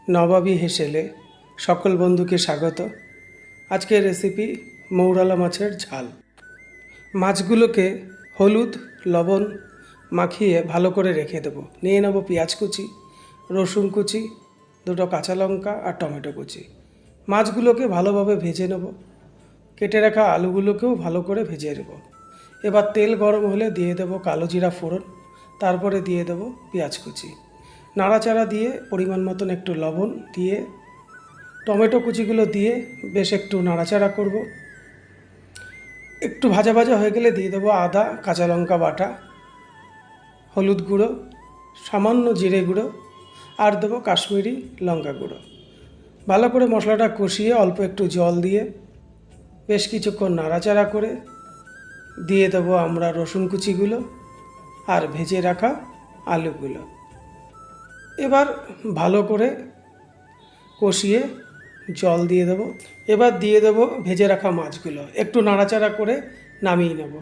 নবাবী হেসেলে সকল বন্ধুকে স্বাগত। আজকের রেসিপি মৌরালা মাছের ঝাল। মাছগুলোকে হলুদ লবণ মাখিয়ে ভালো করে রেখে দেবো। নিয়ে নেব পেঁয়াজ কুচি, রসুন কুচি, দুটো কাঁচা লঙ্কা আর টমেটো কুচি। মাছগুলোকে ভালোভাবে ভেজে নেব। কেটে রাখা আলুগুলোকেও ভালো করে ভেজে নেব। এবার তেল গরম হলে দিয়ে দেবো কালো জিরা ফোড়ন, তারপরে দিয়ে দেবো পেঁয়াজ কুচি। নাড়াচাড়া দিয়ে পরিমাণ মতন একটু লবণ দিয়ে টমেটো কুচিগুলো দিয়ে বেশ একটু নাড়াচাড়া করব। একটু ভাজা ভাজা হয়ে গেলে দিয়ে দেবো আদা কাঁচা লঙ্কা বাটা, হলুদ গুঁড়ো, সামান্য জিরে গুঁড়ো আর দেবো কাশ্মীরি লঙ্কা গুঁড়ো। ভালো করে মশলাটা কষিয়ে অল্প একটু জল দিয়ে বেশ কিছুক্ষণ নাড়াচাড়া করে দিয়ে দেবো আমরা রসুন কুচিগুলো আর ভেজে রাখা আলুগুলো। এবার ভালো করে কষিয়ে জল দিয়ে দেবো। এবার দিয়ে দেবো ভেজে রাখা মাছগুলো, একটু নাড়াচাড়া করে নামিয়ে নেব।